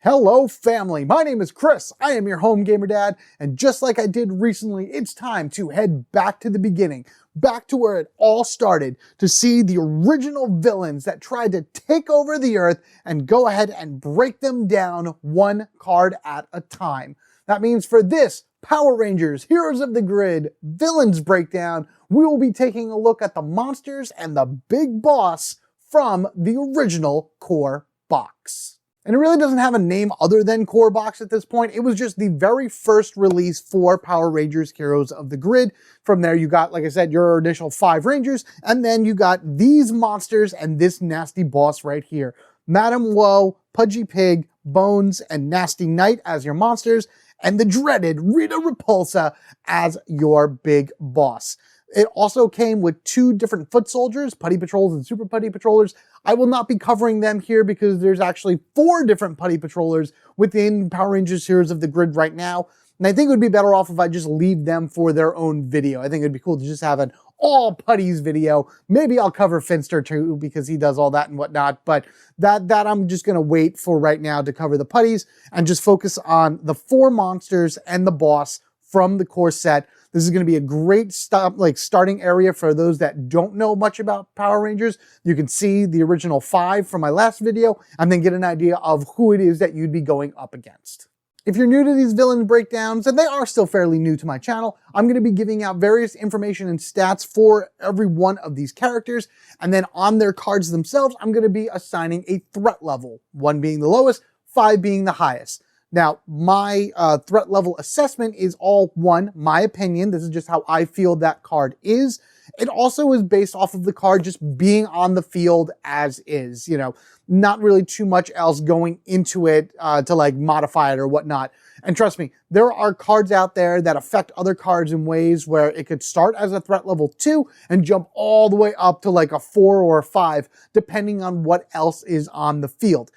Hello family, my name is Chris, I am your home gamer dad, and just like I did recently, it's time to head back to the beginning, back to where it all started, to see the original villains that tried to take over the earth and go ahead and break them down one card at a time. That means for this Power Rangers Heroes of the Grid Villains Breakdown, we will be taking a look at the monsters and the big boss from the original core box. And it really doesn't have a name other than Core Box at this point. It was just the very first release for Power Rangers Heroes of the Grid. From there, you got, like I said, your initial 5 Rangers, and then you got these monsters and this nasty boss right here. Madam Woe, Pudgy Pig, Bones, and Knasty Knight as your monsters, and the dreaded Rita Repulsa as your big boss. It also came with 2 different foot soldiers, Putty Patrols and Super Putty Patrollers. I will not be covering them here because there's actually 4 different Putty Patrollers within Power Rangers Heroes of the Grid right now. And I think it would be better off if I just leave them for their own video. I think it'd be cool to just have an all putties video. Maybe I'll cover Finster too because he does all that and whatnot, but that I'm just gonna wait for right now to cover the putties and just focus on the 4 monsters and the boss from the core set. This is going to be a great starting area for those that don't know much about Power Rangers. You can see the original 5 from my last video and then get an idea of who it is that you'd be going up against. If you're new to these villain breakdowns, and they are still fairly new to my channel, I'm going to be giving out various information and stats for every one of these characters. And then on their cards themselves, I'm going to be assigning a threat level, 1 being the lowest, 5 being the highest. Now, my threat level assessment is all 1, my opinion. This is just how I feel that card is. It also is based off of the card just being on the field as is, you know, not really too much else going into it to like modify it or whatnot. And trust me, there are cards out there that affect other cards in ways where it could start as a threat level 2 and jump all the way up to like a 4 or a 5, depending on what else is on the field.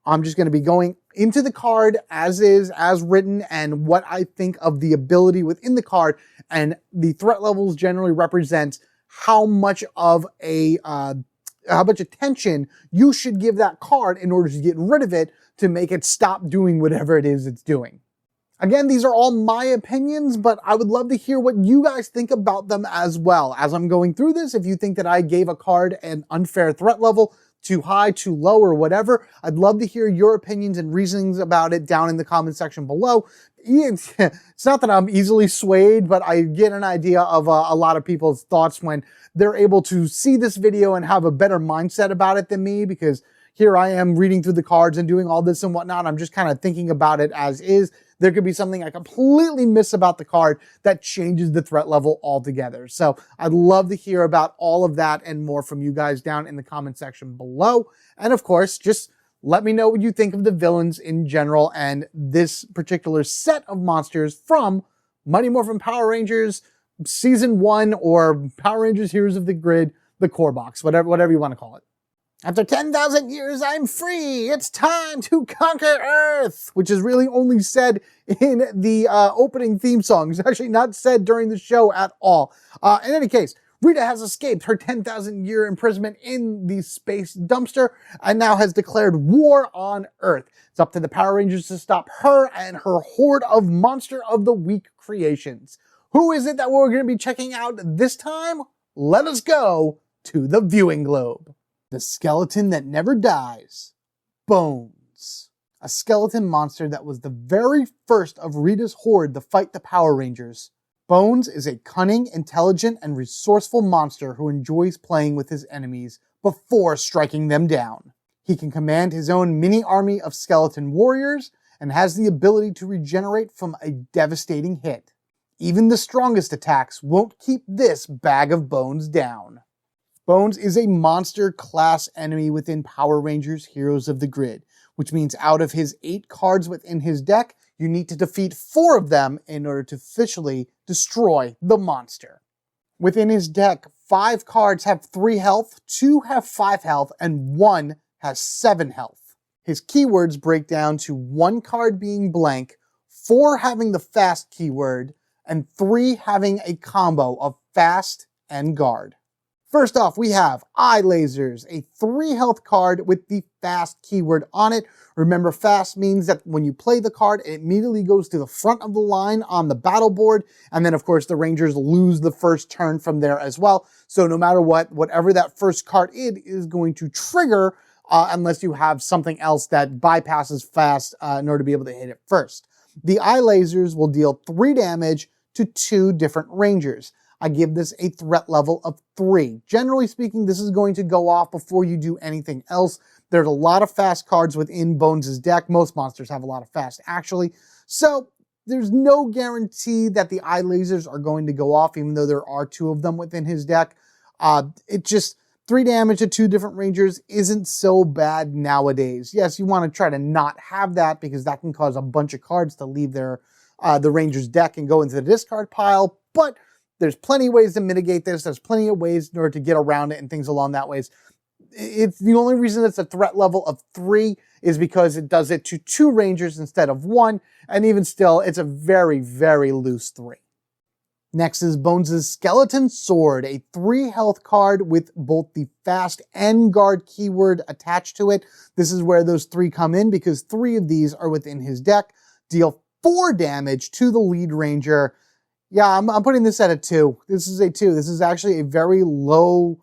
I'm just going to be going into the card as is, as written, and what I think of the ability within the card, and the threat levels generally represent how much of how much attention you should give that card in order to get rid of it to make it stop doing whatever it is it's doing. Again, these are all my opinions, but I would love to hear what you guys think about them as well. As I'm going through this, if you think that I gave a card an unfair threat level, too high, too low, or whatever, I'd love to hear your opinions and reasonings about it down in the comment section below. It's not that I'm easily swayed, but I get an idea of a lot of people's thoughts when they're able to see this video and have a better mindset about it than me, because here I am reading through the cards and doing all this and whatnot. I'm just kind of thinking about it as is. There could be something I completely miss about the card that changes the threat level altogether. So I'd love to hear about all of that and more from you guys down in the comment section below. And of course, just let me know what you think of the villains in general and this particular set of monsters from Mighty Morphin Power Rangers Season 1 or Power Rangers Heroes of the Grid, the core box, whatever you want to call it. After 10,000 years, I'm free. It's time to conquer Earth, which is really only said in the opening theme song. It's actually not said during the show at all. In any case, Rita has escaped her 10,000-year imprisonment in the space dumpster and now has declared war on Earth. It's up to the Power Rangers to stop her and her horde of Monster of the Week creations. Who is it that we're going to be checking out this time? Let us go to the viewing globe. The skeleton that never dies, Bones. A skeleton monster that was the very first of Rita's horde to fight the Power Rangers. Bones is a cunning, intelligent, and resourceful monster who enjoys playing with his enemies before striking them down. He can command his own mini army of skeleton warriors and has the ability to regenerate from a devastating hit. Even the strongest attacks won't keep this bag of bones down. Bones is a monster class enemy within Power Rangers Heroes of the Grid, which means out of his 8 cards within his deck, you need to defeat 4 of them in order to officially destroy the monster. Within his deck, 5 cards have 3 health, 2 have 5 health, and 1 has 7 health. His keywords break down to 1 card being blank, 4 having the fast keyword, and 3 having a combo of fast and guard. First off, we have Eye Lasers, a 3 health card with the fast keyword on it. Remember, fast means that when you play the card, it immediately goes to the front of the line on the battle board. And then, of course, the Rangers lose the first turn from there as well. So no matter what, whatever that first card is going to trigger unless you have something else that bypasses fast in order to be able to hit it first. The Eye Lasers will deal 3 damage to 2 different Rangers. I give this a threat level of 3. Generally speaking, this is going to go off before you do anything else. There's a lot of fast cards within Bones' deck. Most monsters have a lot of fast, actually. So there's no guarantee that the Eye Lasers are going to go off, even though there are 2 of them within his deck. It just, 3 damage to 2 different Rangers isn't so bad nowadays. Yes, you want to try to not have that because that can cause a bunch of cards to leave the Ranger's deck and go into the discard pile, but there's plenty of ways to mitigate this. There's plenty of ways in order to get around it and things along that ways. It's the only reason it's a threat level of 3 is because it does it to 2 Rangers instead of 1. And even still, it's a very, very loose 3. Next is Bones' Skeleton Sword, a 3 health card with both the fast and guard keyword attached to it. This is where those 3 come in because 3 of these are within his deck. Deal 4 damage to the lead Ranger. Yeah, I'm putting this at a 2. This is a 2. This is actually a very low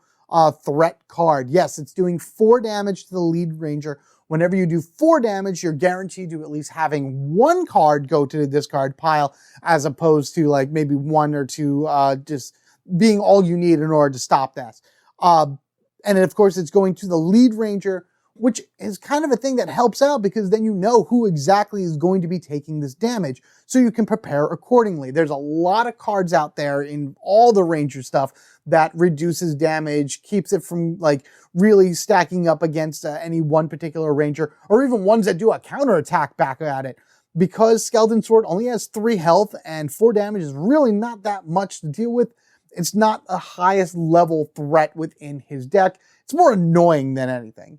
threat card. Yes, it's doing 4 damage to the lead Ranger. Whenever you do 4 damage, you're guaranteed to at least having 1 card go to the discard pile, as opposed to like maybe 1 or 2 just being all you need in order to stop that. And then, of course, it's going to the lead Ranger, which is kind of a thing that helps out because then you know who exactly is going to be taking this damage, so you can prepare accordingly. There's a lot of cards out there in all the Ranger stuff that reduces damage, keeps it from like really stacking up against any one particular Ranger, or even ones that do a counterattack back at it. Because Skeleton Sword only has 3 health and 4 damage is really not that much to deal with. It's not the highest level threat within his deck. It's more annoying than anything.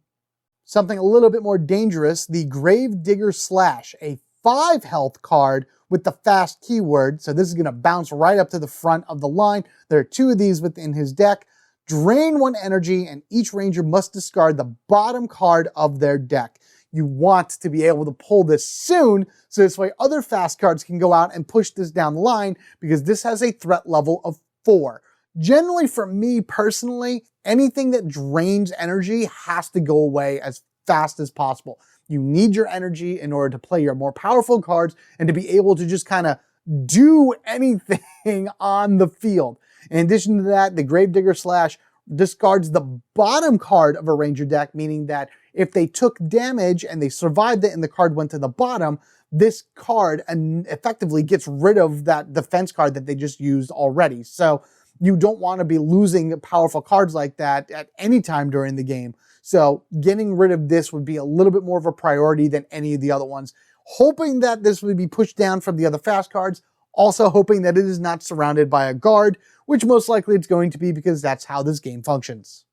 Something a little bit more dangerous, the Gravedigger Slash, a 5 health card with the fast keyword. So this is going to bounce right up to the front of the line. There are 2 of these within his deck. Drain 1 energy, and each Ranger must discard the bottom card of their deck. You want to be able to pull this soon, so this way other fast cards can go out and push this down the line, because this has a threat level of 4. Generally, for me personally, anything that drains energy has to go away as fast as possible. You need your energy in order to play your more powerful cards and to be able to just kind of do anything on the field. In addition to that, the Gravedigger Slash discards the bottom card of a Ranger deck, meaning that if they took damage and they survived it and the card went to the bottom, this card effectively gets rid of that defense card that they just used already. So you don't want to be losing powerful cards like that at any time during the game. So getting rid of this would be a little bit more of a priority than any of the other ones. Hoping that this would be pushed down from the other fast cards. Also hoping that it is not surrounded by a guard, which most likely it's going to be because that's how this game functions.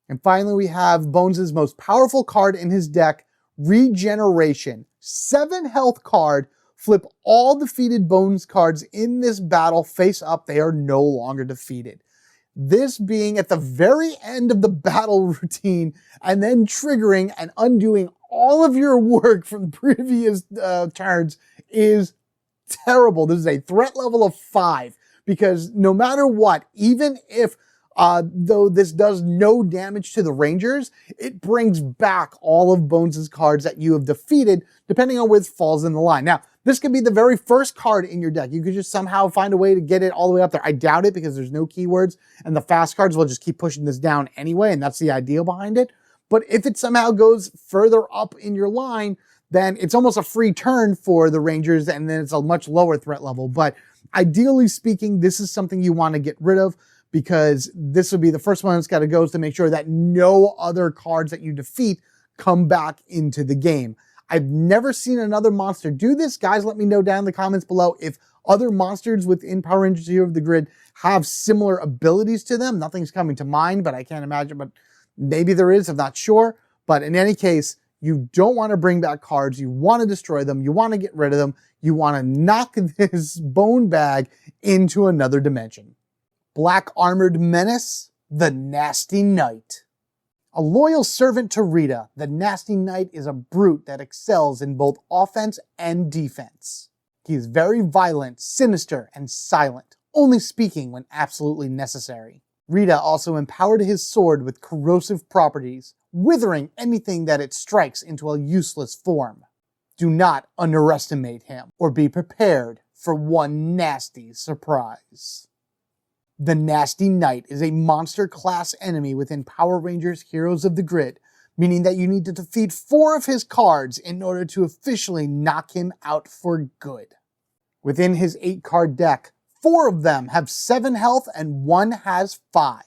And finally, we have Bones' most powerful card in his deck, Regeneration. 7 health card. Flip all defeated Bones cards in this battle face up. They are no longer defeated. This being at the very end of the battle routine and then triggering and undoing all of your work from previous turns is terrible. This is a threat level of 5 because no matter what, even if though this does no damage to the Rangers, it brings back all of Bones' cards that you have defeated, depending on where it falls in the line. Now, this could be the very first card in your deck. You could just somehow find a way to get it all the way up there. I doubt it because there's no keywords, and the fast cards will just keep pushing this down anyway, and that's the idea behind it. But if it somehow goes further up in your line, then it's almost a free turn for the Rangers, and then it's a much lower threat level. But ideally speaking, this is something you want to get rid of, because this would be the first one that's got to go to make sure that no other cards that you defeat come back into the game. I've never seen another monster do this. Guys, let me know down in the comments below if other monsters within Power Rangers Hero of the Grid have similar abilities to them. Nothing's coming to mind, but I can't imagine, but maybe there is, I'm not sure. But in any case, you don't want to bring back cards. You want to destroy them. You want to get rid of them. You want to knock this bone bag into another dimension. Black Armored Menace, the Knasty Knight. A loyal servant to Rita, the Knasty Knight is a brute that excels in both offense and defense. He is very violent, sinister, and silent, only speaking when absolutely necessary. Rita also empowered his sword with corrosive properties, withering anything that it strikes into a useless form. Do not underestimate him, or be prepared for one nasty surprise. The Knasty Knight is a monster class enemy within Power Rangers Heroes of the Grid, meaning that you need to defeat 4 of his cards in order to officially knock him out for good. Within his 8-card deck, 4 of them have 7 health and 1 has 5.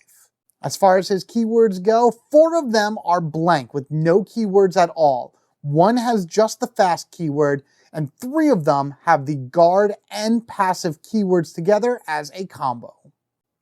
As far as his keywords go, 4 of them are blank with no keywords at all. 1 has just the fast keyword, and 3 of them have the guard and passive keywords together as a combo.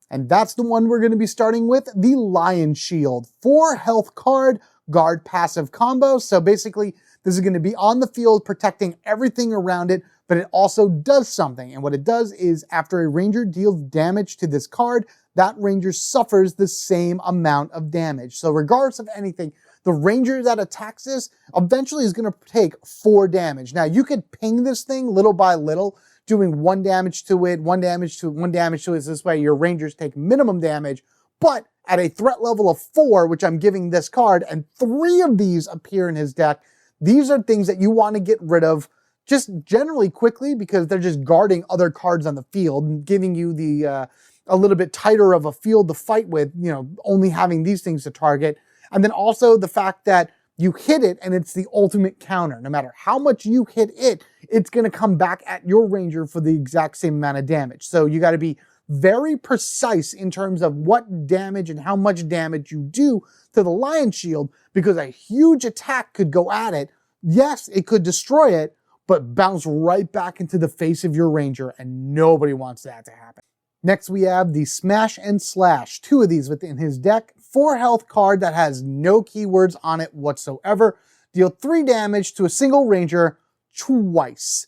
And that's the one we're going to be starting with, the Lion Shield. 4 health card, guard passive combo. So basically, this is going to be on the field protecting everything around it, but it also does something. And what it does is after a ranger deals damage to this card, that ranger suffers the same amount of damage. So regardless of anything, the ranger that attacks this eventually is going to take 4 damage. Now, you could ping this thing little by little, doing 1 damage to it, 1 damage to it, 1 damage to it. This way your rangers take minimum damage, but at a threat level of 4, which I'm giving this card, and 3 of these appear in his deck, these are things that you want to get rid of just generally quickly because they're just guarding other cards on the field and giving you the a little bit tighter of a field to fight with, you know, only having these things to target. And then also the fact that you hit it and it's the ultimate counter. No matter how much you hit it, it's going to come back at your ranger for the exact same amount of damage. So you got to be very precise in terms of what damage and how much damage you do to the Lion Shield, because a huge attack could go at it. Yes, it could destroy it, but bounce right back into the face of your ranger, and nobody wants that to happen. Next, we have the Smash and Slash, 2 of these within his deck. 4 health card that has no keywords on it whatsoever. Deal 3 damage to a single ranger twice.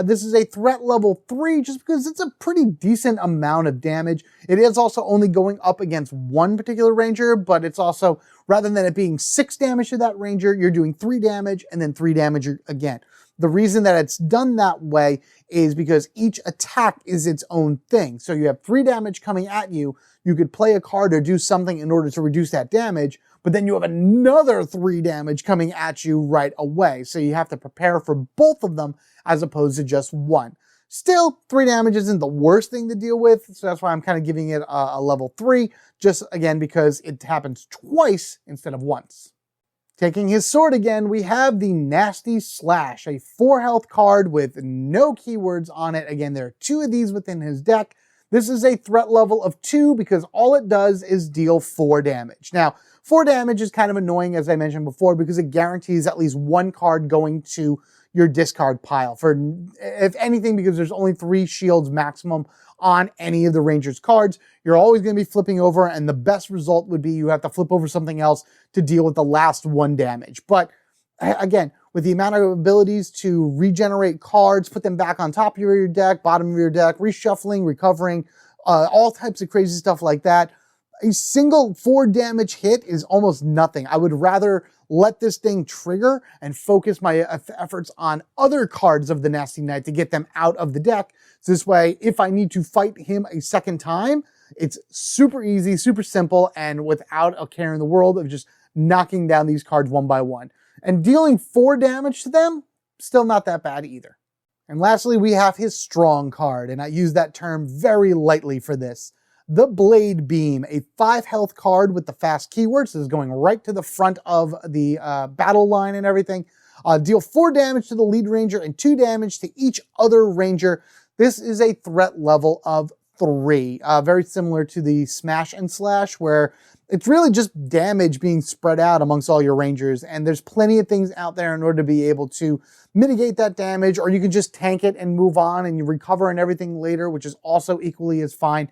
This is a threat level 3 just because it's a pretty decent amount of damage. It is also only going up against 1 particular ranger, but it's also, rather than it being 6 damage to that ranger, you're doing 3 damage and then 3 damage again. The reason that it's done that way is because each attack is its own thing. So you have 3 damage coming at you. You could play a card or do something in order to reduce that damage, but then you have another 3 damage coming at you right away. So you have to prepare for both of them as opposed to just 1. Still, 3 damage isn't the worst thing to deal with, so that's why I'm kind of giving it a level 3, just again because it happens twice instead of once. Taking his sword again, we have the Knasty Slash, a 4 health card with no keywords on it. Again, there are 2 of these within his deck. This is a threat level of 2 because all it does is deal 4 damage. Now, 4 damage is kind of annoying, as I mentioned before, because it guarantees at least 1 card going to your discard pile. For, if anything, because there's only 3 shields maximum on any of the Rangers cards, you're always going to be flipping over, and the best result would be you have to flip over something else to deal with the last 1 damage. But again, with the amount of abilities to regenerate cards, put them back on top of your deck, bottom of your deck, reshuffling, recovering, all types of crazy stuff like that, a single 4 damage hit is almost nothing. I would rather let this thing trigger and focus my efforts on other cards of the Knasty Knight to get them out of the deck. So this way, if I need to fight him a second time, it's super easy, super simple, and without a care in the world of just knocking down these cards one by one. And dealing 4 damage to them, still not that bad either. And lastly, we have his strong card, and I use that term very lightly for this. The Blade Beam, a 5 health card with the fast keywords. This is going right to the front of the battle line and everything. Deal 4 damage to the lead ranger and 2 damage to each other ranger. This is a threat level of 3, very similar to the Smash and Slash, where it's really just damage being spread out amongst all your rangers, and there's plenty of things out there in order to be able to mitigate that damage, or you can just tank it and move on and you recover and everything later, which is also equally as fine.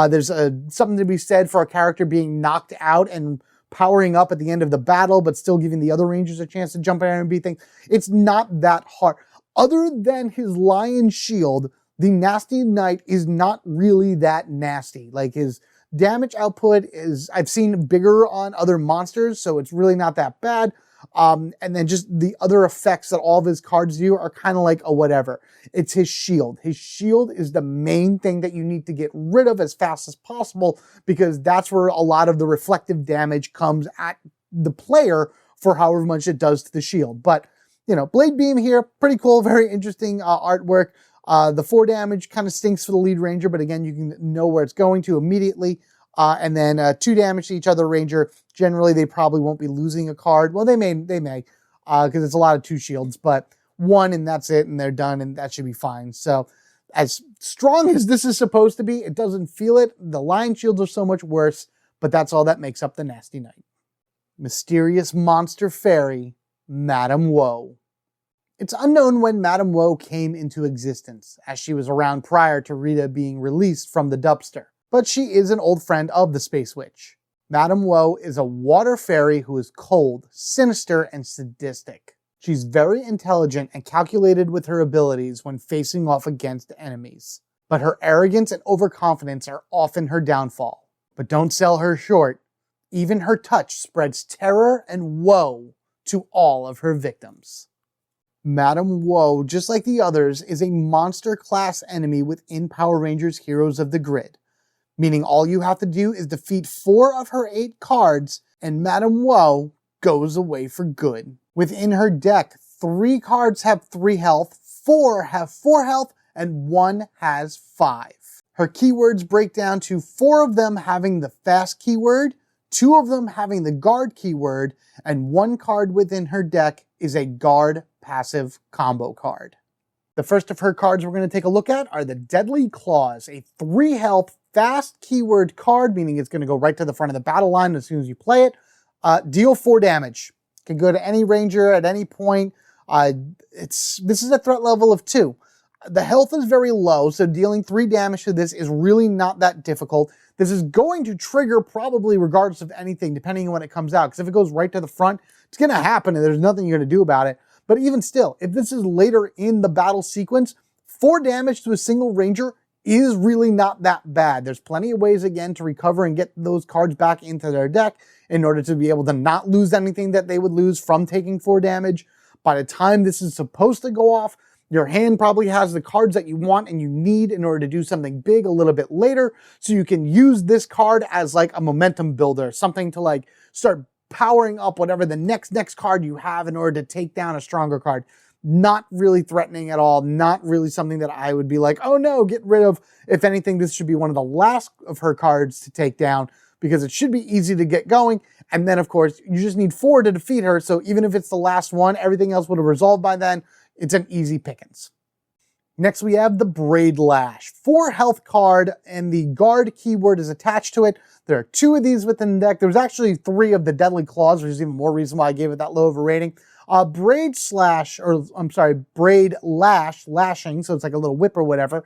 There's something to be said for a character being knocked out and powering up at the end of the battle, but still giving the other rangers a chance to jump in and beat things. It's not that hard. Other than his Lion Shield, the Knasty Knight is not really that nasty. Like, his Damage output is, I've seen bigger on other monsters, so it's really not that bad. And then just the other effects that all of his cards do are kind of like a whatever. It's his shield. His shield is the main thing that you need to get rid of as fast as possible, because that's where a lot of the reflective damage comes at the player for however much it does to the shield. But, you know, Blade Beam here, pretty cool, very interesting artwork. The 4 damage kind of stinks for the lead ranger, but again, you can know where it's going to immediately. And then 2 damage to each other ranger. Generally, they probably won't be losing a card. Well, they may, because it's a lot of 2 shields, but 1 and that's it, and they're done, and that should be fine. So as strong as this is supposed to be, it doesn't feel it. The line shields are so much worse, but that's all that makes up the Knasty Knight. Mysterious monster fairy, Madame Woe. It's unknown when Madame Woe came into existence, as she was around prior to Rita being released from the dumpster. But she is an old friend of the Space Witch. Madame Woe is a water fairy who is cold, sinister, and sadistic. She's very intelligent and calculated with her abilities when facing off against enemies. But her arrogance and overconfidence are often her downfall. But don't sell her short. Even her touch spreads terror and woe to all of her victims. Madame Woe, just like the others, is a monster class enemy within Power Rangers Heroes of the Grid. Meaning all you have to do is defeat 4 of her 8 cards, and Madame Woe goes away for good. Within her deck, 3 cards have 3 health, 4 have 4 health, and 1 has 5. Her keywords break down to 4 of them having the fast keyword, 2 of them having the guard keyword, and 1 card within her deck is a guard passive combo card. The first of her cards we're going to take a look at are the Deadly Claws, a 3 health fast keyword card, meaning it's going to go right to the front of the battle line as soon as you play it. Deal 4 damage. Can go to any ranger at any point. This is a threat level of 2. The health is very low, so dealing 3 damage to this is really not that difficult. This is going to trigger probably regardless of anything, depending on when it comes out, because if it goes right to the front, it's going to happen and there's nothing you're going to do about it. But even still, if this is later in the battle sequence, 4 damage to a single ranger is really not that bad. There's plenty of ways, again, to recover and get those cards back into their deck in order to be able to not lose anything that they would lose from taking 4 damage. By the time this is supposed to go off, your hand probably has the cards that you want and you need in order to do something big a little bit later, so you can use this card as like a momentum builder, something to like start powering up whatever the next card you have in order to take down a stronger card. Not really threatening at all, not really something that I would be like, oh no, get rid of. If anything, this should be one of the last of her cards to take down, because it should be easy to get going. And then, of course, you just need 4 to defeat her, so even if it's the last one, everything else would have resolved by then. It's an easy pickings. Next, we have the Braid Lash. 4 health card, and the guard keyword is attached to it. There are 2 of these within the deck. There's actually 3 of the Deadly Claws, which is even more reason why I gave it that low of a rating. Braid Lash, lashing, so it's like a little whip or whatever.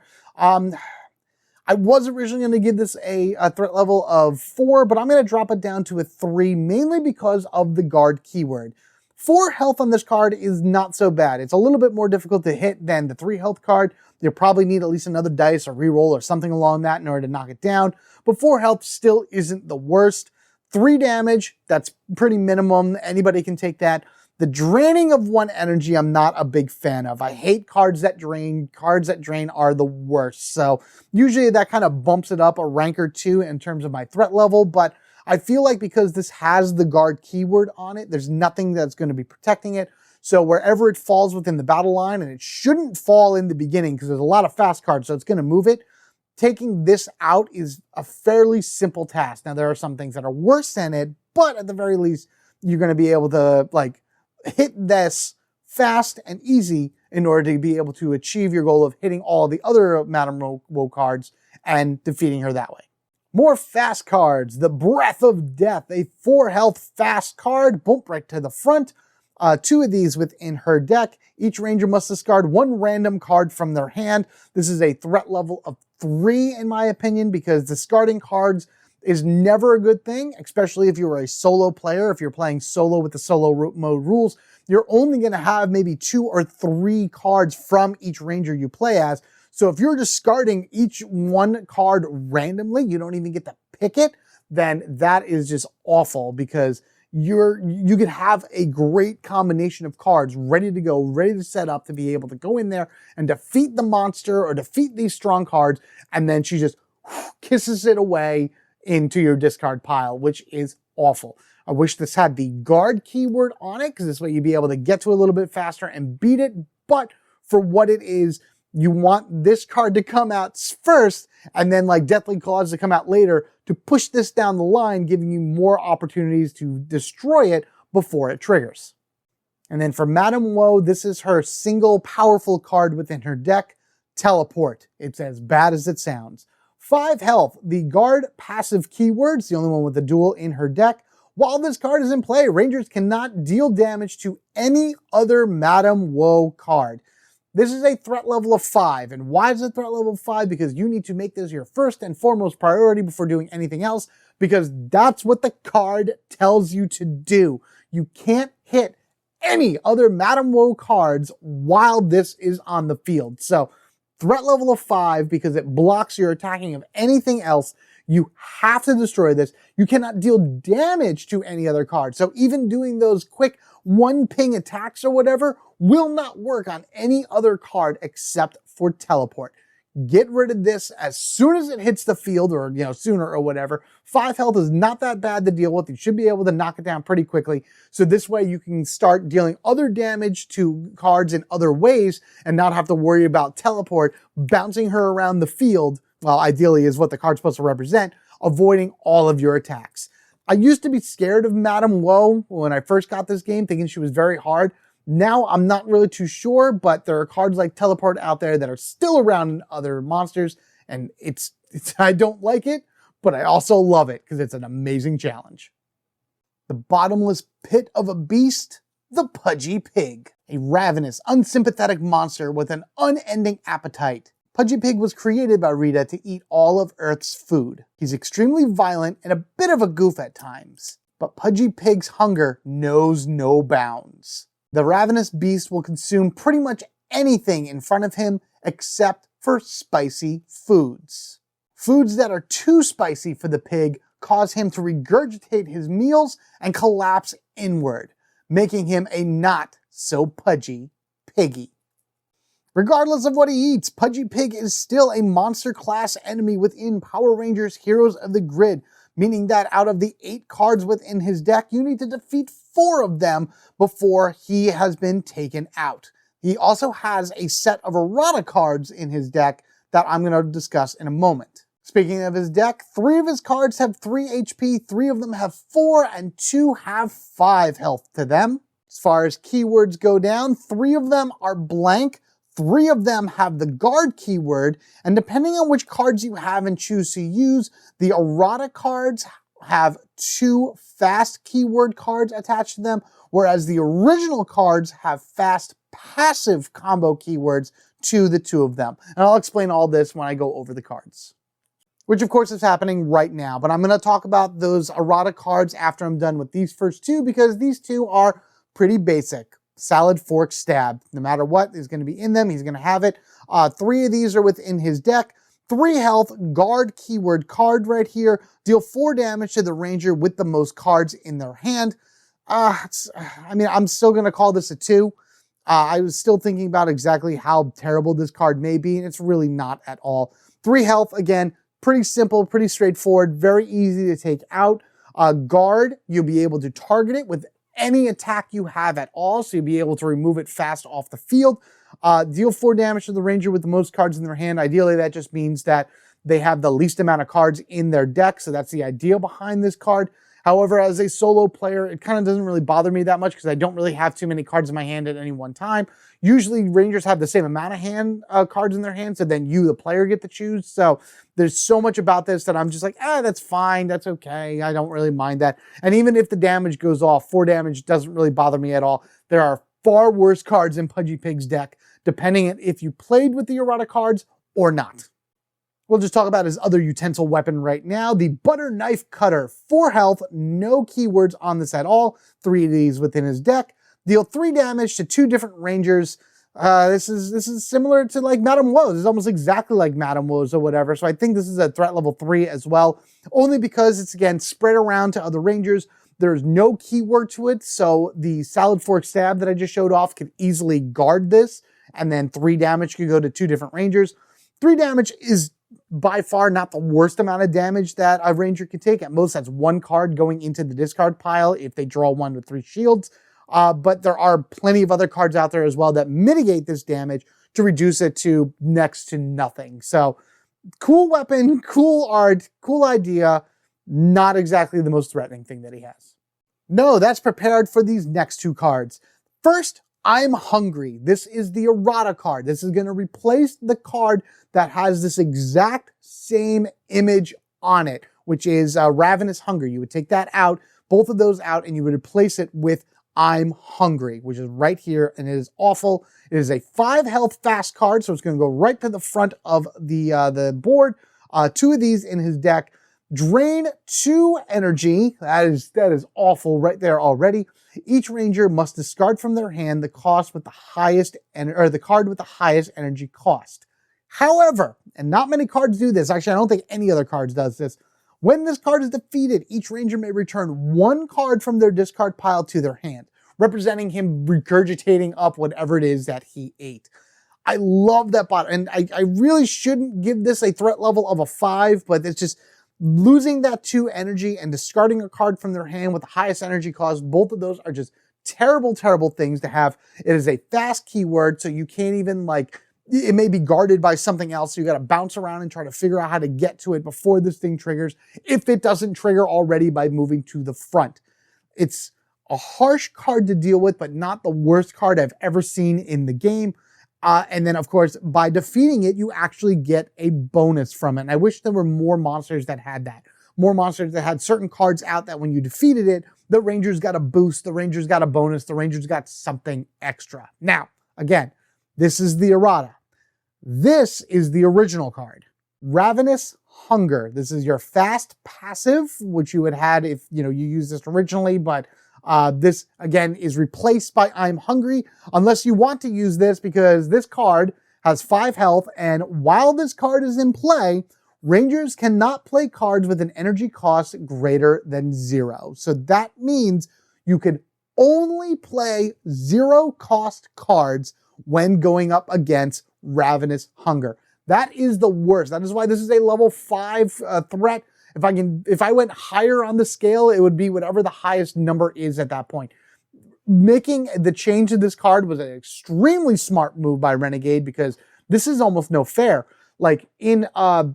I was originally going to give this a threat level of 4, but I'm going to drop it down to a 3, mainly because of the guard keyword. 4 health on this card is not so bad. It's a little bit more difficult to hit than the 3 health card. You'll probably need at least another dice or reroll or something along that in order to knock it down. But 4 health still isn't the worst. 3 damage, that's pretty minimum. Anybody can take that. The draining of 1 energy, I'm not a big fan of. I hate cards that drain. Cards that drain are the worst. So usually that kind of bumps it up a rank or 2 in terms of my threat level, but I feel like because this has the guard keyword on it, there's nothing that's going to be protecting it. So wherever it falls within the battle line, and it shouldn't fall in the beginning because there's a lot of fast cards, so it's going to move it. Taking this out is a fairly simple task. Now, there are some things that are worse than it, but at the very least, you're going to be able to like hit this fast and easy in order to be able to achieve your goal of hitting all the other Madame Woe cards and defeating her that way. More fast cards. The Breath of Death, a 4 health fast card, bump right to the front. 2 of these within her deck. Each ranger must discard 1 random card from their hand. This is a threat level of 3 in my opinion, because discarding cards is never a good thing, especially if you're a solo player. If you're playing solo with the solo mode rules, you're only going to have maybe 2 or 3 cards from each ranger you play as. So if you're discarding each one card randomly, you don't even get to pick it, then that is just awful, because you could have a great combination of cards ready to go, ready to set up to be able to go in there and defeat the monster or defeat these strong cards, and then she just kisses it away into your discard pile, which is awful. I wish this had the guard keyword on it, because this way you'd be able to get to it a little bit faster and beat it, but for what it is, you want this card to come out first, and then like Deathly Claws to come out later to push this down the line, giving you more opportunities to destroy it before it triggers. And then for Madame Woe, this is her single powerful card within her deck, Teleport. It's as bad as it sounds. 5 health, the guard passive keyword's the only one with a dual in her deck. While this card is in play, Rangers cannot deal damage to any other Madame Woe card. This is a threat level of 5, and why is it threat level of 5? Because you need to make this your first and foremost priority before doing anything else, because that's what the card tells you to do. You can't hit any other Madame Woe cards while this is on the field. So, threat level of 5, because it blocks your attacking of anything else. You have to destroy this. You cannot deal damage to any other card. So even doing those quick 1-ping attacks or whatever will not work on any other card except for Teleport. Get rid of this as soon as it hits the field, or sooner or whatever. 5 health is not that bad to deal with. You should be able to knock it down pretty quickly. So this way you can start dealing other damage to cards in other ways and not have to worry about Teleport bouncing her around the field. Well, ideally is what the card's supposed to represent, avoiding all of your attacks. I used to be scared of Madame Woe when I first got this game, thinking she was very hard. Now I'm not really too sure, but there are cards like Teleport out there that are still around in other monsters, and it's I don't like it, but I also love it because it's an amazing challenge. The bottomless pit of a beast, the Pudgy Pig. A ravenous, unsympathetic monster with an unending appetite. Pudgy Pig was created by Rita to eat all of Earth's food. He's extremely violent and a bit of a goof at times, but Pudgy Pig's hunger knows no bounds. The ravenous beast will consume pretty much anything in front of him except for spicy foods. Foods that are too spicy for the pig cause him to regurgitate his meals and collapse inward, making him a not so pudgy piggy. Regardless of what he eats, Pudgy Pig is still a monster class enemy within Power Rangers Heroes of the Grid, meaning that out of the 8 cards within his deck, you need to defeat 4 of them before he has been taken out. He also has a set of errata cards in his deck that I'm going to discuss in a moment. Speaking of his deck, 3 of his cards have 3 HP, 3 of them have 4, and 2 have 5 health to them. As far as keywords go down, 3 of them are blank, 3 of them have the guard keyword, and depending on which cards you have and choose to use, the errata cards have 2 fast keyword cards attached to them, whereas the original cards have fast passive combo keywords to the 2 of them. And I'll explain all this when I go over the cards, which of course is happening right now, but I'm going to talk about those errata cards after I'm done with these first 2, because these 2 are pretty basic. Salad, fork, stab. No matter what is going to be in them, he's going to have it. 3 of these are within his deck. 3 health, guard keyword card right here. Deal 4 damage to the ranger with the most cards in their hand. I'm still going to call this a 2. I was still thinking about exactly how terrible this card may be, and it's really not at all. 3 health, again, pretty simple, pretty straightforward, very easy to take out. Guard, you'll be able to target it with any attack you have at all, so you'll be able to remove it fast off the field. Deal 4 damage to the ranger with the most cards in their hand. Ideally, that just means that they have the least amount of cards in their deck, so that's the idea behind this card. However, as a solo player, it kind of doesn't really bother me that much because I don't really have too many cards in my hand at any one time. Usually, rangers have the same amount of cards in their hand, so then you, the player, get to choose. So there's so much about this that I'm just like, that's fine, that's okay, I don't really mind that. And even if the damage goes off, 4 damage doesn't really bother me at all. There are far worse cards in Pudgy Pig's deck, depending on if you played with the errata cards or not. We'll just talk about his other utensil weapon right now, the Butter Knife Cutter. 4 health, no keywords on this at all. 3 of these within his deck. Deal 3 damage to 2 different rangers. This is similar to like Madame Woes. It's almost exactly like Madame Woes or whatever. So I think this is a threat level 3 as well, only because it's, again, spread around to other rangers. There's no keyword to it, so the Salad Fork Stab that I just showed off could easily guard this, and then 3 damage could go to 2 different rangers. 3 damage is by far not the worst amount of damage that a ranger can take. At most, that's 1 card going into the discard pile if they draw 1 with 3 shields. But there are plenty of other cards out there as well that mitigate this damage to reduce it to next to nothing. So cool weapon, cool art, cool idea. Not exactly the most threatening thing that he has. No, that's prepared for these next 2 cards. First, I'm Hungry. This is the errata card. This is going to replace the card that has this exact same image on it, which is Ravenous Hunger. You would take that out, both of those out, and you would replace it with I'm Hungry, which is right here, and it is awful. It is a 5 health fast card, so it's going to go right to the front of the board. 2 of these in his deck. Drain 2 energy. That is awful right there already. Each ranger must discard from their hand the cost with the highest the card with the highest energy cost. However, and not many cards do this. Actually, I don't think any other cards does this. When this card is defeated, each ranger may return 1 card from their discard pile to their hand, representing him regurgitating up whatever it is that he ate. I love that bot, and I really shouldn't give this a threat level of a 5, but it's just losing that 2 energy and discarding a card from their hand with the highest energy cost. Both of those are just terrible, terrible things to have. It is a fast keyword, so you can't even, like, it may be guarded by something else. So you got to bounce around and try to figure out how to get to it before this thing triggers, if it doesn't trigger already by moving to the front. It's a harsh card to deal with, but not the worst card I've ever seen in the game. And then, of course, by defeating it, you actually get a bonus from it. And I wish there were more monsters that had that. More monsters that had certain cards out that when you defeated it, the Rangers got a boost, the Rangers got a bonus, the Rangers got something extra. Now, again, this is the errata. This is the original card. Ravenous Hunger. This is your fast passive, which you had had if you used this originally, but this, again, is replaced by I'm Hungry, unless you want to use this, because this card has 5 health, and while this card is in play, Rangers cannot play cards with an energy cost greater than 0. So that means you can only play 0 cost cards when going up against Ravenous Hunger. That is the worst. That is why this is a level 5 threat. If I went higher on the scale, it would be whatever the highest number is at that point. Making the change to this card was an extremely smart move by Renegade, because this is almost no fair. Like in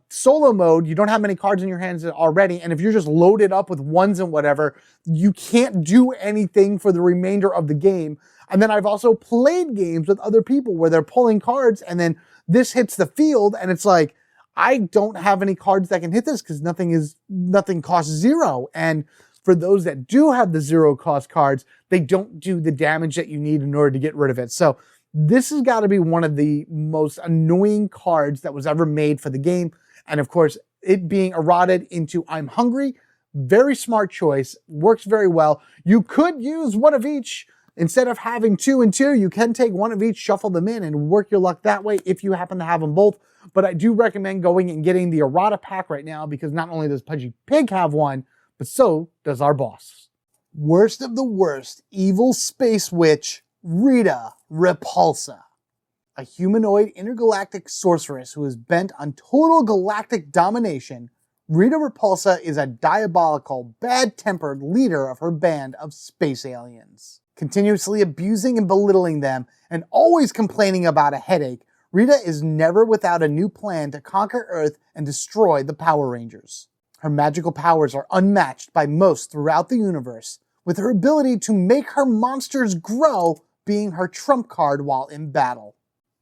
solo mode, you don't have many cards in your hands already, and if you're just loaded up with 1s and whatever, you can't do anything for the remainder of the game. And then I've also played games with other people where they're pulling cards, and then this hits the field, and it's like, I don't have any cards that can hit this because nothing costs 0. And for those that do have the 0 cost cards, they don't do the damage that you need in order to get rid of it. So this has got to be one of the most annoying cards that was ever made for the game. And of course, it being eroded into I'm Hungry, very smart choice, works very well. You could use one of each. Instead of having 2 and 2, you can take one of each, shuffle them in, and work your luck that way if you happen to have them both. But I do recommend going and getting the errata pack right now, because not only does Pudgy Pig have one, but so does our boss. Worst of the worst, evil space witch, Rita Repulsa. A humanoid intergalactic sorceress who is bent on total galactic domination, Rita Repulsa is a diabolical, bad-tempered leader of her band of space aliens. Continuously abusing and belittling them, and always complaining about a headache, Rita is never without a new plan to conquer Earth and destroy the Power Rangers. Her magical powers are unmatched by most throughout the universe, with her ability to make her monsters grow being her trump card while in battle.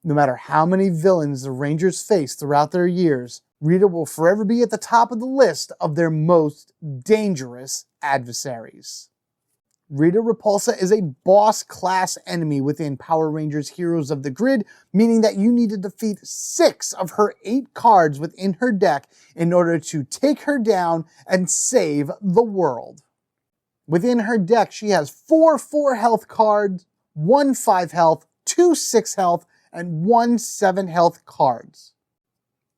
No matter how many villains the Rangers face throughout their years, Rita will forever be at the top of the list of their most dangerous adversaries. Rita Repulsa is a boss class enemy within Power Rangers Heroes of the Grid, meaning that you need to defeat 6 of her 8 cards within her deck in order to take her down and save the world. Within her deck, she has 4 4 health cards, 1 5 health, 2 6 health, and 1 7 health cards.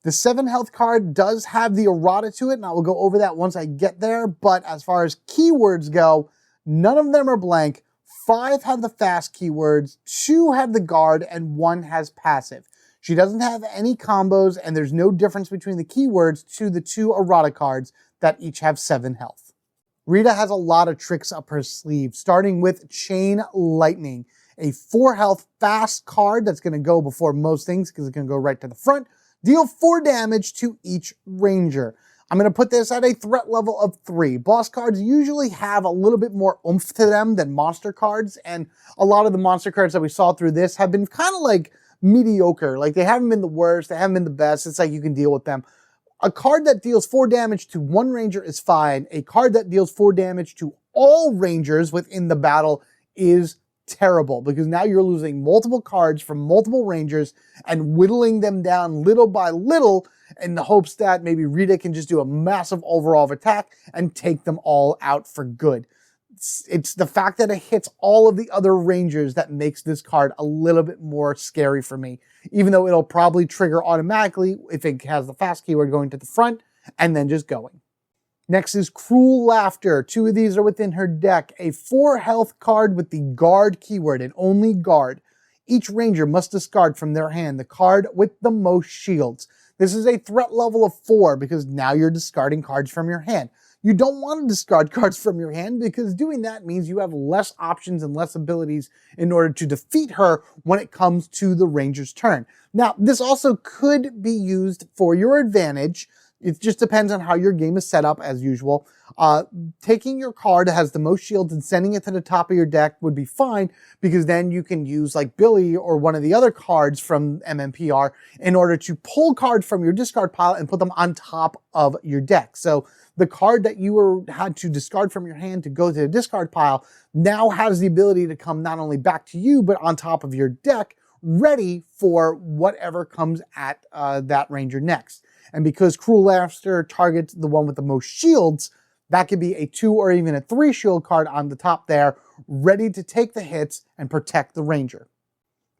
The 7 health card does have the errata to it, and I will go over that once I get there, but as far as keywords go, none of them are blank. 5 have the fast keywords, 2 have the guard, and 1 has passive. She doesn't have any combos, and there's no difference between the keywords to the 2 errata cards that each have 7 health. Rita has a lot of tricks up her sleeve, starting with Chain Lightning, a 4 health fast card that's going to go before most things because it's going to go right to the front. Deal 4 damage to each ranger. I'm going to put this at a threat level of 3. Boss cards usually have a little bit more oomph to them than monster cards, and a lot of the monster cards that we saw through this have been kind of like mediocre. Like, they haven't been the worst, they haven't been the best. It's like you can deal with them. A card that deals 4 damage to 1 ranger is fine. A card that deals 4 damage to all rangers within the battle is terrible, because now you're losing multiple cards from multiple rangers and whittling them down little by little in the hopes that maybe Rita can just do a massive overall attack and take them all out for good. It's the fact that it hits all of the other rangers that makes this card a little bit more scary for me, even though it'll probably trigger automatically if it has the fast keyword going to the front and then just going. Next is Cruel Laughter. 2 of these are within her deck. A 4 health card with the guard keyword and only guard. Each ranger must discard from their hand the card with the most shields. This is a threat level of 4 because now you're discarding cards from your hand. You don't want to discard cards from your hand because doing that means you have less options and less abilities in order to defeat her when it comes to the ranger's turn. Now, this also could be used for your advantage. It just depends on how your game is set up, as usual. Taking your card that has the most shields and sending it to the top of your deck would be fine, because then you can use like Billy or one of the other cards from MMPR in order to pull cards from your discard pile and put them on top of your deck. So the card that you had to discard from your hand to go to the discard pile now has the ability to come not only back to you, but on top of your deck, ready for whatever comes at that ranger next. And because Cruel Laughter targets the one with the most shields, that could be a 2 or even a 3 shield card on the top there, ready to take the hits and protect the ranger.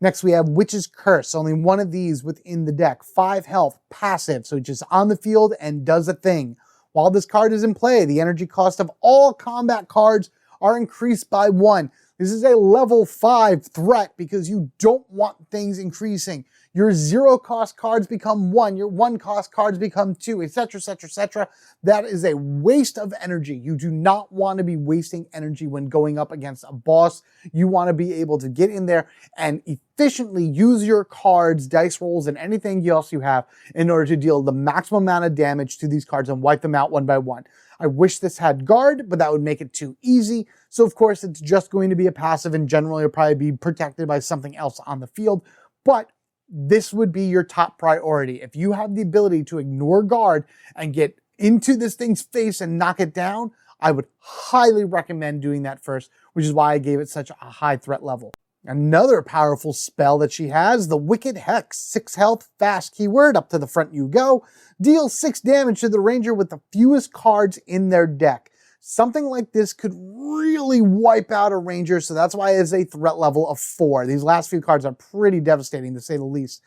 Next we have Witch's Curse, only 1 of these within the deck. 5 health, passive, so just on the field and does a thing. While this card is in play, the energy cost of all combat cards are increased by 1. This is a level 5 threat because you don't want things increasing. Your 0 cost cards become 1, your 1 cost cards become 2, etc, etc, etc. That is a waste of energy. You do not want to be wasting energy when going up against a boss. You want to be able to get in there and efficiently use your cards, dice rolls, and anything else you have in order to deal the maximum amount of damage to these cards and wipe them out one by one. I wish this had guard, but that would make it too easy. So of course it's just going to be a passive, and generally it'll probably be protected by something else on the field. But this would be your top priority. If you have the ability to ignore guard and get into this thing's face and knock it down, I would highly recommend doing that first, which is why I gave it such a high threat level. Another powerful spell that she has, the Wicked Hex. 6 health, fast keyword, up to the front you go. Deal 6 damage to the ranger with the fewest cards in their deck. Something like this could really wipe out a ranger, so that's why it's a threat level of 4. These last few cards are pretty devastating, to say the least.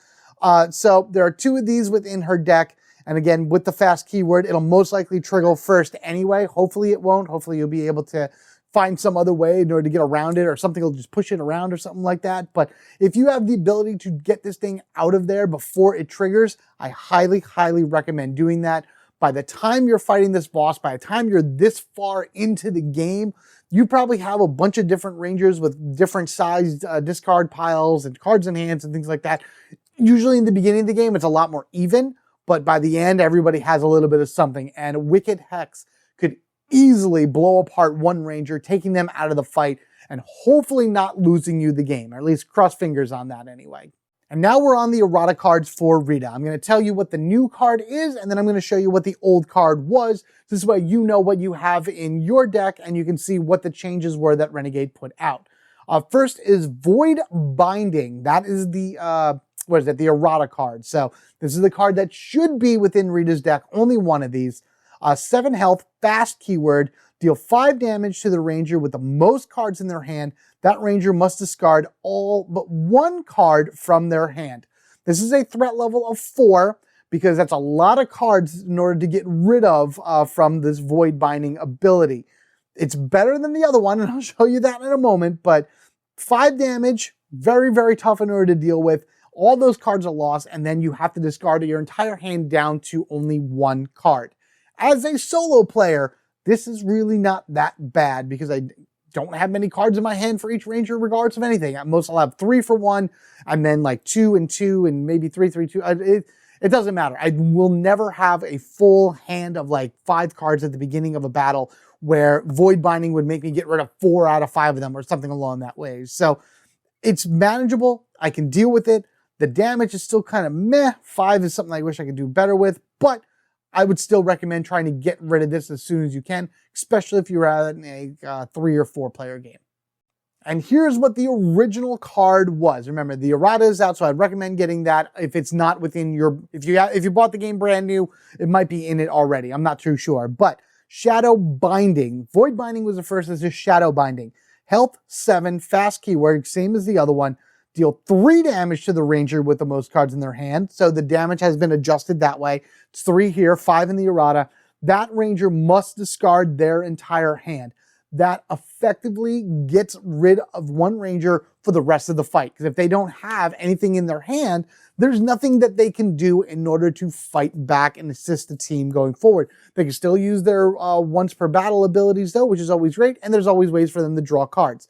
So there are 2 of these within her deck, and again, with the fast keyword, it'll most likely trigger first anyway. Hopefully it won't. Hopefully you'll be able to find some other way in order to get around it, or something will just push it around or something like that. But if you have the ability to get this thing out of there before it triggers, I highly, highly recommend doing that. By the time you're fighting this boss, by the time you're this far into the game, you probably have a bunch of different rangers with different sized discard piles and cards in hands and things like that. Usually in the beginning of the game, it's a lot more even, but by the end, everybody has a little bit of something. And Wicked Hex could easily blow apart one ranger, taking them out of the fight and hopefully not losing you the game, or at least cross fingers on that anyway. And now we're on the errata cards for Rita. I'm going to tell you what the new card is, and then I'm going to show you what the old card was. This way you know what you have in your deck, and you can see what the changes were that Renegade put out. First is Void Binding. That is the, the errata card. So this is the card that should be within Rita's deck. Only 1 of these. 7 health, fast keyword, Deal 5 damage to the ranger with the most cards in their hand. That ranger must discard all but 1 card from their hand. This is a threat level of 4 because that's a lot of cards in order to get rid of from this Void Binding ability. It's better than the other one, and I'll show you that in a moment, but 5 damage, very, very tough in order to deal with. All those cards are lost, and then you have to discard your entire hand down to only 1 card. As a solo player, this is really not that bad because I don't have many cards in my hand for each ranger regardless of anything. At most I'll have 3 for 1, and then like 2 and 2, and maybe 3, 3, 2. It doesn't matter. I will never have a full hand of like 5 cards at the beginning of a battle where Void Binding would make me get rid of 4 out of 5 of them or something along that way. So it's manageable. I can deal with it. The damage is still kind of meh. 5 is something I wish I could do better with, but I would still recommend trying to get rid of this as soon as you can, especially if you're at a 3 or 4 player game. And here's what the original card was. Remember, the errata is out, so I'd recommend getting that if it's not within your, if you bought the game brand new, it might be in it already. I'm not too sure. But Shadow Binding. Void Binding was the first, as just Shadow Binding. Health 7, fast keyword, same as the other one. Deal 3 damage to the ranger with the most cards in their hand. So the damage has been adjusted that way. It's 3 here, 5 in the errata. That ranger must discard their entire hand. That effectively gets rid of 1 ranger for the rest of the fight. Because if they don't have anything in their hand, there's nothing that they can do in order to fight back and assist the team going forward. They can still use their once per battle abilities though, which is always great. And there's always ways for them to draw cards.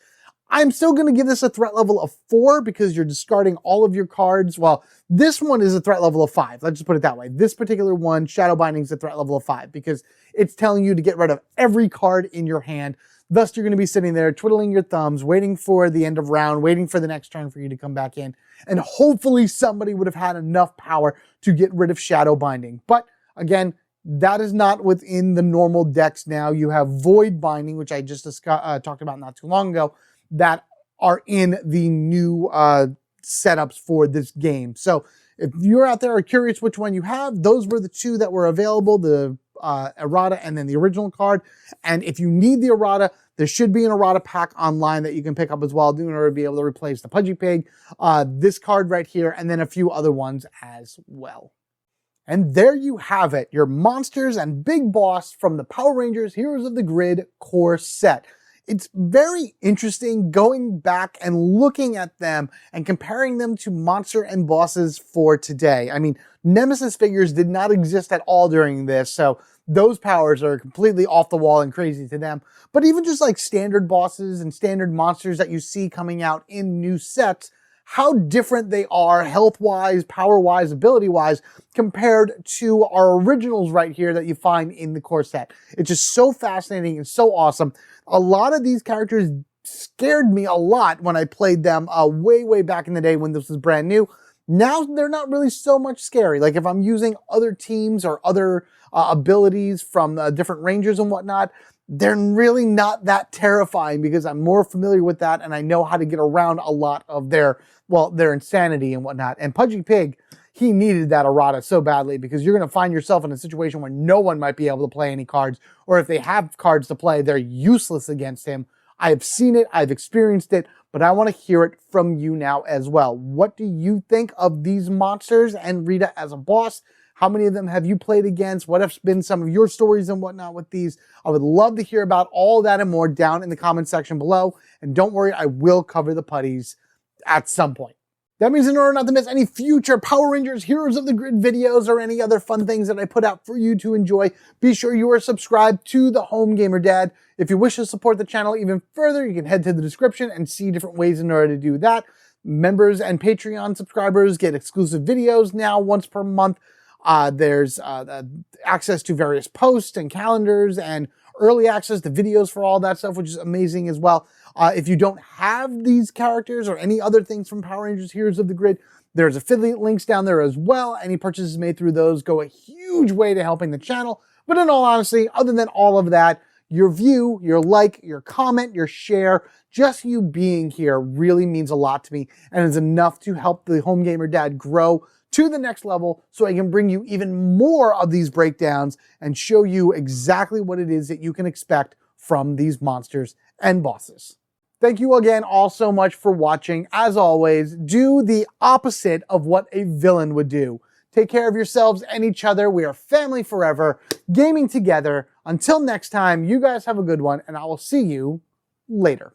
I'm still going to give this a threat level of 4 because you're discarding all of your cards. Well, this one is a threat level of 5. Let's just put it that way. This particular one, Shadow Binding, is a threat level of 5 because it's telling you to get rid of every card in your hand. Thus, you're going to be sitting there twiddling your thumbs, waiting for the end of round, waiting for the next turn for you to come back in. And hopefully somebody would have had enough power to get rid of Shadow Binding. But again, that is not within the normal decks now. You have Void Binding, which I just talked about not too long ago, that are in the new setups for this game. So if you're out there are curious which one you have, those were the 2 that were available, the errata and then the original card. And if you need the errata, there should be an errata pack online that you can pick up as well in order to be able to replace the Pudgy Pig, this card right here, and then a few other ones as well. And there you have it, your monsters and big boss from the Power Rangers Heroes of the Grid core set. It's very interesting going back and looking at them and comparing them to monster and bosses for today. I mean, Nemesis figures did not exist at all during this, so those powers are completely off the wall and crazy to them. But even just like standard bosses and standard monsters that you see coming out in new sets, how different they are health-wise, power-wise, ability-wise, compared to our originals right here that you find in the core set. It's just so fascinating and so awesome. A lot of these characters scared me a lot when I played them way back in the day when this was brand new. Now they're not really so much scary. Like if I'm using other teams or other abilities from different rangers and whatnot, they're really not that terrifying because I'm more familiar with that and I know how to get around a lot of their insanity and whatnot. And Pudgy Pig, he needed that errata so badly because you're going to find yourself in a situation where no one might be able to play any cards, or if they have cards to play, they're useless against him. I have seen it, I've experienced it, but I want to hear it from you now as well. What do you think of these monsters and Rita as a boss? How many of them have you played against? What have been some of your stories and whatnot with these? I would love to hear about all that and more down in the comment section below. And don't worry, I will cover the putties at some point. That means in order not to miss any future Power Rangers Heroes of the Grid videos or any other fun things that I put out for you to enjoy, be sure you are subscribed to the Home Gamer Dad. If you wish to support the channel even further, you can head to the description and see different ways in order to do that. Members and Patreon subscribers get exclusive videos now once per month. There's access to various posts and calendars and early access to videos for all that stuff, which is amazing as well. If you don't have these characters or any other things from Power Rangers Heroes of the Grid, there's affiliate links down there as well. Any purchases made through those go a huge way to helping the channel. But in all honesty, other than all of that, your view, your like, your comment, your share, just you being here really means a lot to me and is enough to help the Home Gamer Dad grow to the next level so I can bring you even more of these breakdowns and show you exactly what it is that you can expect from these monsters and bosses. Thank you again all so much for watching. As always, do the opposite of what a villain would do. Take care of yourselves and each other. We are family forever, gaming together. Until next time, you guys have a good one, and I will see you later.